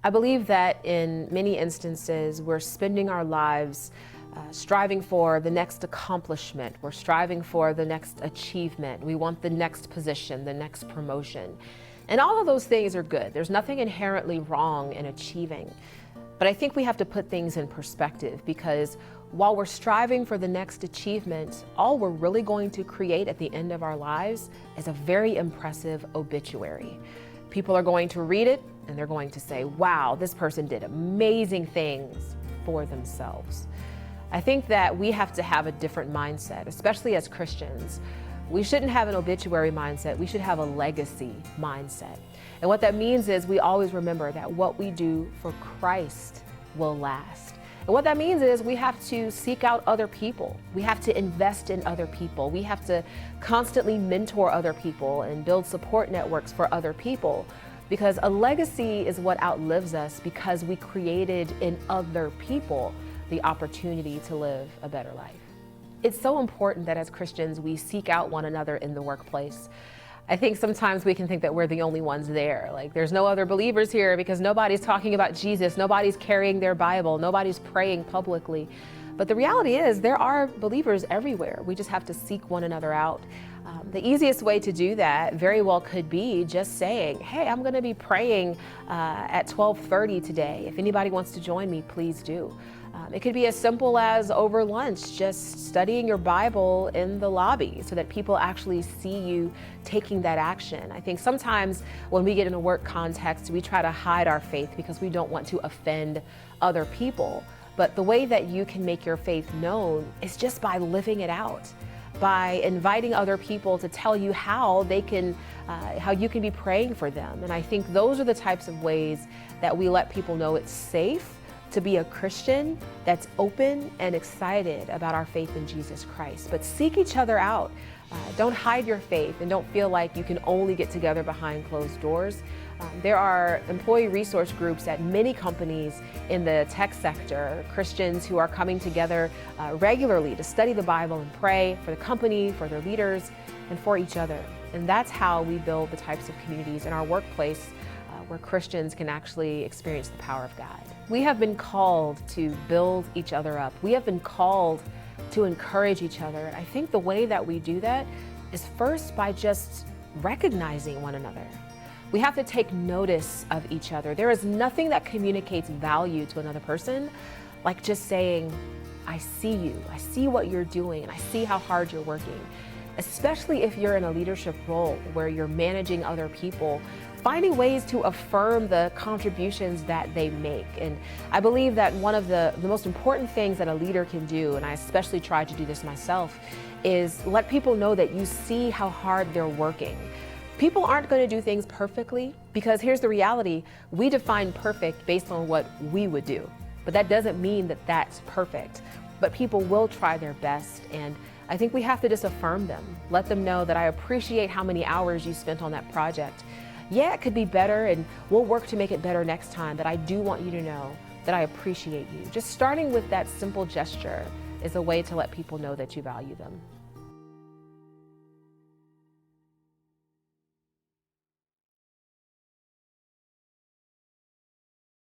I believe that in many instances, we're spending our lives striving for the next accomplishment. We're striving for the next achievement. We want the next position, the next promotion. And all of those things are good. There's nothing inherently wrong in achieving. But I think we have to put things in perspective, because while we're striving for the next achievement, all we're really going to create at the end of our lives is a very impressive obituary. People are going to read it and they're going to say, wow, this person did amazing things for themselves. I think that we have to have a different mindset, especially as Christians. We shouldn't have an obituary mindset, we should have a legacy mindset. And what that means is we always remember that what we do for Christ will last. And what that means is we have to seek out other people. We have to invest in other people. We have to constantly mentor other people and build support networks for other people, because a legacy is what outlives us, because we created in other people the opportunity to live a better life. It's so important that as Christians we seek out one another in the workplace. I think sometimes we can think that we're the only ones there. Like, there's no other believers here because nobody's talking about Jesus, nobody's carrying their Bible, nobody's praying publicly. But the reality is there are believers everywhere. We just have to seek one another out. The easiest way to do that very well could be just saying, hey, I'm going to be praying at 12:30 today. If anybody wants to join me, please do. It could be as simple as over lunch, just studying your Bible in the lobby so that people actually see you taking that action. I think sometimes when we get in a work context, we try to hide our faith because we don't want to offend other people. But the way that you can make your faith known is just by living it out, by inviting other people to tell you how they can, how you can be praying for them. And I think those are the types of ways that we let people know it's safe to be a Christian that's open and excited about our faith in Jesus Christ. But seek each other out. Don't hide your faith and don't feel like you can only get together behind closed doors. There are employee resource groups at many companies in the tech sector, Christians who are coming together regularly to study the Bible and pray for the company, for their leaders, and for each other. And that's how we build the types of communities in our workplace where Christians can actually experience the power of God. We have been called to build each other up. We have been called to encourage each other. And I think the way that we do that is first by just recognizing one another. We have to take notice of each other. There is nothing that communicates value to another person like just saying, I see you, I see what you're doing, and I see how hard you're working. Especially if you're in a leadership role where you're managing other people, finding ways to affirm the contributions that they make. And I believe that one of the most important things that a leader can do, and I especially try to do this myself, is let people know that you see how hard they're working. People aren't going to do things perfectly, because here's the reality: we define perfect based on what we would do. But that doesn't mean that that's perfect. But people will try their best, and I think we have to just affirm them. Let them know that I appreciate how many hours you spent on that project. Yeah, it could be better, and we'll work to make it better next time, but I do want you to know that I appreciate you. Just starting with that simple gesture is a way to let people know that you value them.